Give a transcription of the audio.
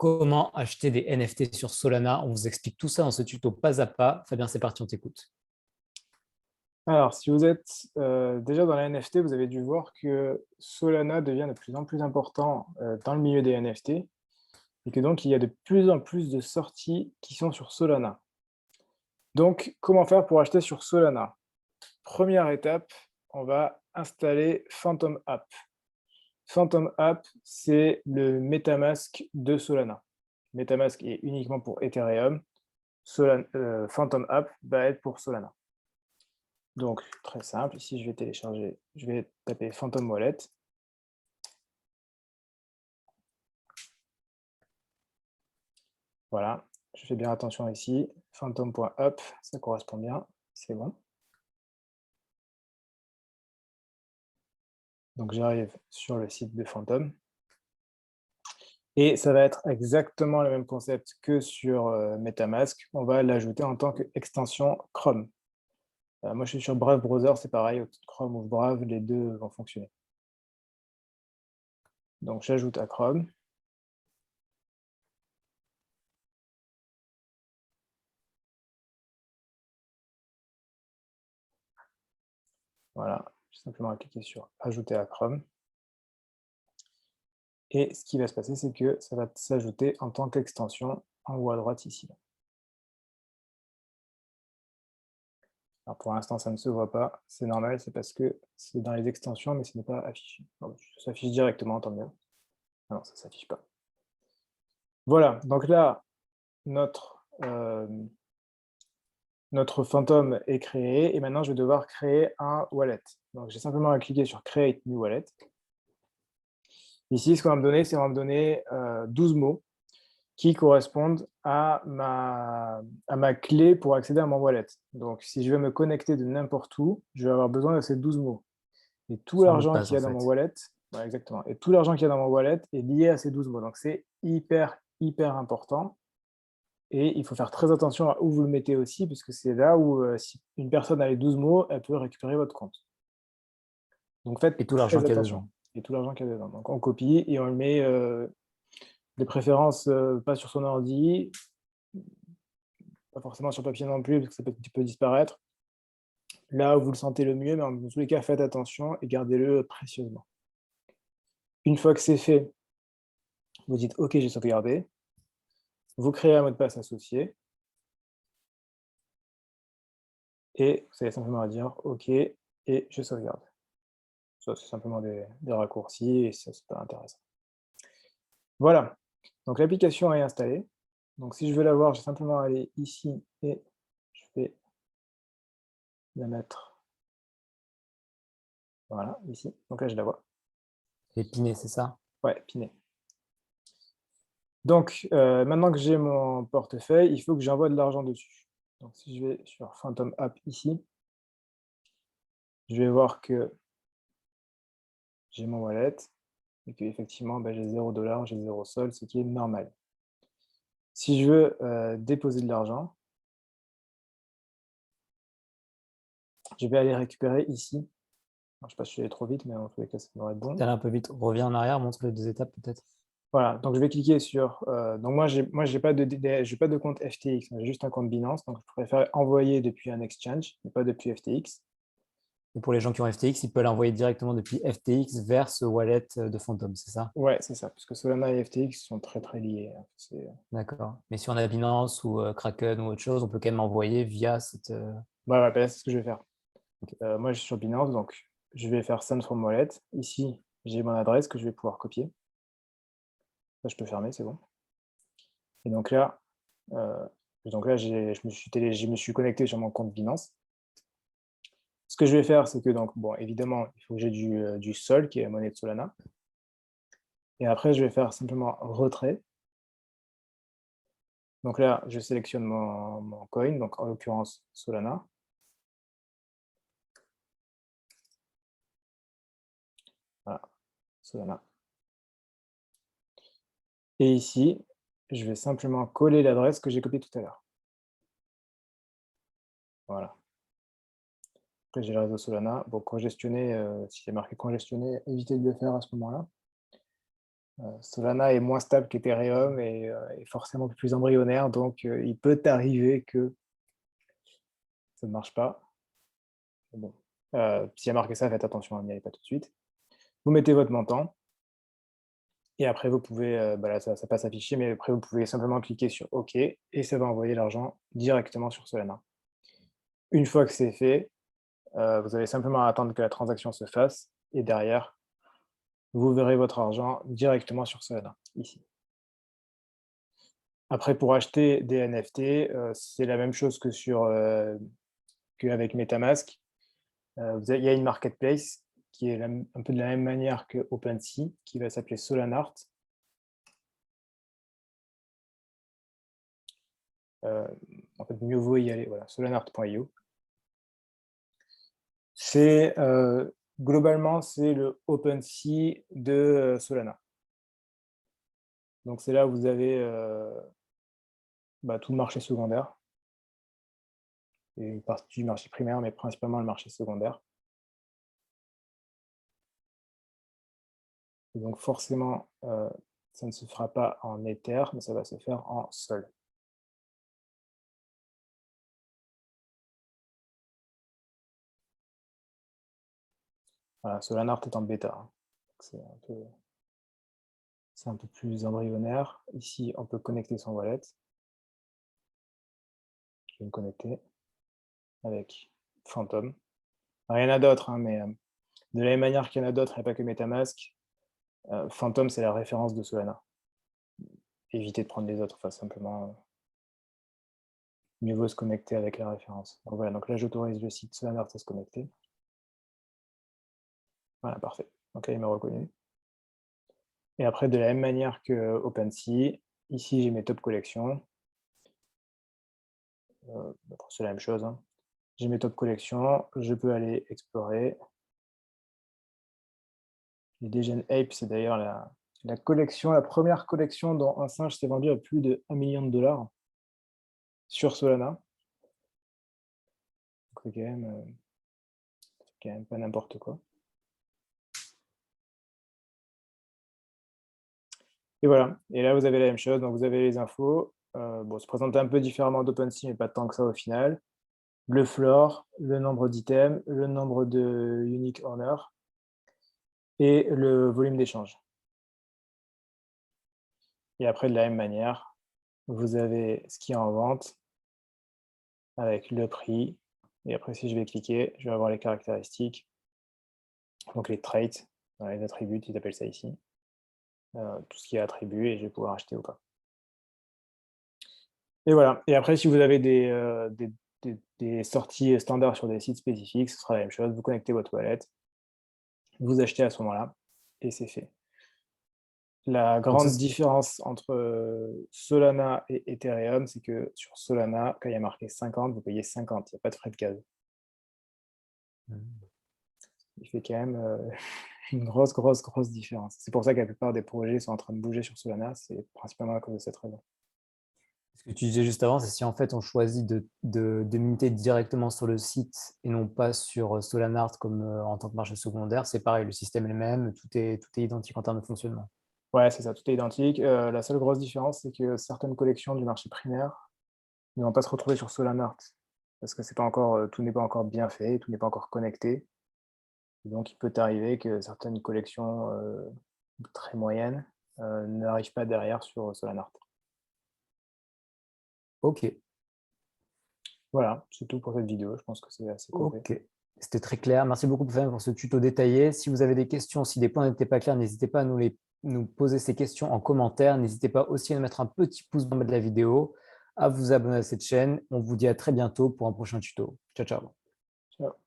Comment acheter des NFT sur Solana? On vous explique tout ça dans ce tuto pas à pas. Fabien, c'est parti, on t'écoute. Alors, si vous êtes déjà dans la NFT, vous avez dû voir que Solana devient de plus en plus important dans le milieu des NFT et que donc il y a de plus en plus de sorties qui sont sur Solana. Donc, comment faire pour acheter sur Solana? Première étape, on va installer Phantom App. Phantom App, c'est le MetaMask de Solana. MetaMask est uniquement pour Ethereum. Phantom App va être pour Solana. Donc, très simple, ici je vais télécharger, je vais taper Phantom Wallet. Voilà, je fais bien attention ici, phantom.app, ça correspond bien, c'est bon. Donc j'arrive sur le site de Phantom. Et ça va être exactement le même concept que sur MetaMask. On va l'ajouter en tant qu'extension Chrome. Moi, je suis sur Brave Browser, c'est pareil, Chrome ou Brave, les deux vont fonctionner. Donc j'ajoute à Chrome. Voilà, j'ai simplement à cliquer sur Ajouter à Chrome. Et ce qui va se passer, c'est que ça va s'ajouter en tant qu'extension en haut à droite ici. Alors pour l'instant, ça ne se voit pas, c'est normal, c'est parce que c'est dans les extensions, mais ce n'est pas affiché. Bon, ça s'affiche directement, tant mieux. Ah non, ça ne s'affiche pas. Voilà, donc là, notre fantôme est créé, et maintenant je vais devoir créer un wallet. Donc j'ai simplement à cliquer sur Create New Wallet. Ici, ce qu'on va me donner, c'est qu'on va me donner 12 mots qui correspondent à ma clé pour accéder à mon wallet. Donc, si je veux me connecter de n'importe où, je vais avoir besoin de ces 12 mots. Et tout C'est un mot de l'argent passe, qu'il y en a dans mon fait. wallet, ouais, exactement. Et tout l'argent qu'il y a dans mon wallet est lié à ces 12 mots. Donc, c'est hyper, hyper important. Et il faut faire très attention à où vous le mettez aussi, puisque c'est là où, si une personne a les 12 mots, elle peut récupérer votre compte. Donc, faites Et tout l'argent très qu'il y a attention. dedans. Et tout l'argent qu'il y a dedans. Donc, on copie et on le met, de préférence, pas sur son ordi, pas forcément sur papier non plus, parce que ça peut un petit peu disparaître. Là où vous le sentez le mieux, mais dans tous les cas, faites attention et gardez-le précieusement. Une fois que c'est fait, vous dites OK, j'ai sauvegardé. Vous créez un mot de passe associé. Et vous avez simplement à dire OK et je sauvegarde. Ça, c'est simplement des raccourcis et ça, c'est pas intéressant. Voilà, donc l'application est installée. Donc si je veux la voir, j'ai simplement à aller ici et je vais la mettre, voilà, ici. Donc là, je la vois. Épiné, c'est ça? Ouais, pinée. Donc, maintenant que j'ai mon portefeuille, il faut que j'envoie de l'argent dessus. Donc si je vais sur Phantom App ici, je vais voir que j'ai mon wallet et qu'effectivement, bah, j'ai 0 $, j'ai 0 solde, ce qui est normal. Si je veux, déposer de l'argent, je vais aller récupérer ici. Alors, je ne sais pas si je suis allé trop vite, mais en tous les cas, ça devrait être bon. T'es allé un peu vite. Reviens en arrière, montre les 2 étapes peut-être. Voilà, donc je vais cliquer sur, donc j'ai pas de compte FTX, j'ai juste un compte Binance, donc je préfère envoyer depuis un exchange, mais pas depuis FTX. Et pour les gens qui ont FTX, ils peuvent l'envoyer directement depuis FTX vers ce wallet de Phantom, c'est ça? Ouais, c'est ça, parce que Solana et FTX sont très, très liés, hein. D'accord. Mais si on a Binance ou Kraken ou autre chose, on peut quand même envoyer via cette. Ouais, ouais, bah, c'est ce que je vais faire. Moi, je suis sur Binance, donc je vais faire Send from Wallet. Ici, j'ai mon adresse que je vais pouvoir copier. Ça, je peux fermer, c'est bon. Et donc là, je me suis connecté sur mon compte Binance. Ce que je vais faire, c'est que donc, bon, évidemment, il faut que j'ai du SOL, qui est la monnaie de Solana. Et après, je vais faire simplement retrait. Donc là, je sélectionne mon coin, donc en l'occurrence Solana. Voilà, Solana. Et ici, je vais simplement coller l'adresse que j'ai copiée tout à l'heure. Voilà. Après, j'ai le réseau Solana. Bon, congestionner, s'il y a marqué congestionner, évitez de le faire à ce moment-là. Solana est moins stable qu'Ethereum et est forcément plus embryonnaire, donc il peut arriver que ça ne marche pas. Bon. S'il y a marqué ça, faites attention, n'y allez pas tout de suite. Vous mettez votre montant. Et après, vous pouvez, là, ça va pas s'afficher, mais après, vous pouvez simplement cliquer sur OK et ça va envoyer l'argent directement sur Solana. Une fois que c'est fait, vous allez simplement attendre que la transaction se fasse et derrière, vous verrez votre argent directement sur Solana, ici. Après, pour acheter des NFT, c'est la même chose que qu'avec MetaMask. Il y a une marketplace qui est un peu de la même manière que OpenSea, qui va s'appeler Solanart. En fait, mieux vaut y aller, voilà, solanart.io. C'est globalement, c'est le OpenSea de Solana. Donc c'est là où vous avez tout le marché secondaire et une partie du marché primaire, mais principalement le marché secondaire. Et donc forcément, ça ne se fera pas en Ether, mais ça va se faire en Sol. Voilà, Solanart est en bêta, hein. C'est un peu plus embryonnaire. Ici, on peut connecter son wallet. Je vais me connecter avec Phantom. Alors, il y en a d'autres, hein, mais de la même manière qu'il y en a d'autres, il n'y a pas que MetaMask. Phantom, c'est la référence de Solana. Évitez de prendre les autres, enfin simplement, mieux vaut se connecter avec la référence. Donc voilà, donc là j'autorise le site Solanart à se connecter. Voilà, parfait. Donc là, il m'a reconnu. Et après, de la même manière que OpenSea, ici j'ai mes top collections. C'est la même chose, hein. J'ai mes top collections, je peux aller explorer. Les Degen Ape, c'est d'ailleurs la collection, la première collection dont un singe s'est vendu à plus de 1 million de dollars sur Solana. Donc c'est quand même pas n'importe quoi. Et voilà, et là vous avez la même chose, donc vous avez les infos. Bon, se présente un peu différemment d'OpenSea, mais pas tant que ça au final. Le floor, le nombre d'items, le nombre de unique owner et le volume d'échange. Et après, de la même manière, vous avez ce qui est en vente avec le prix. Et après, si je vais cliquer, je vais avoir les caractéristiques, donc les traits, les attributs, ils appellent ça ici. Tout ce qui est attribut et je vais pouvoir acheter ou pas. Et voilà. Et après, si vous avez des sorties standards sur des sites spécifiques, ce sera la même chose. Vous connectez votre wallet, vous achetez à ce moment-là, et c'est fait. La grande différence entre Solana et Ethereum, c'est que sur Solana, quand il y a marqué 50, vous payez 50, il n'y a pas de frais de gaz. Il fait quand même une grosse différence. C'est pour ça que la plupart des projets sont en train de bouger sur Solana, c'est principalement à cause de cette raison. Ce que tu disais juste avant, c'est si en fait on choisit de minter directement sur le site et non pas sur Solanart comme en tant que marché secondaire, c'est pareil, le système est le même, tout est identique en termes de fonctionnement. Ouais, c'est ça, tout est identique. La seule grosse différence, c'est que certaines collections du marché primaire ne vont pas se retrouver sur Solanart parce que c'est pas encore, tout n'est pas encore bien fait, tout n'est pas encore connecté. Et donc, il peut arriver que certaines collections très moyennes n'arrivent pas derrière sur Solanart. Ok. Voilà, c'est tout pour cette vidéo. Je pense que c'est assez complet. Ok. C'était très clair. Merci beaucoup pour ce tuto détaillé. Si vous avez des questions, si des points n'étaient pas clairs, n'hésitez pas à nous poser ces questions en commentaire. N'hésitez pas aussi à nous mettre un petit pouce en bas de la vidéo, à vous abonner à cette chaîne. On vous dit à très bientôt pour un prochain tuto. Ciao, ciao. Ciao.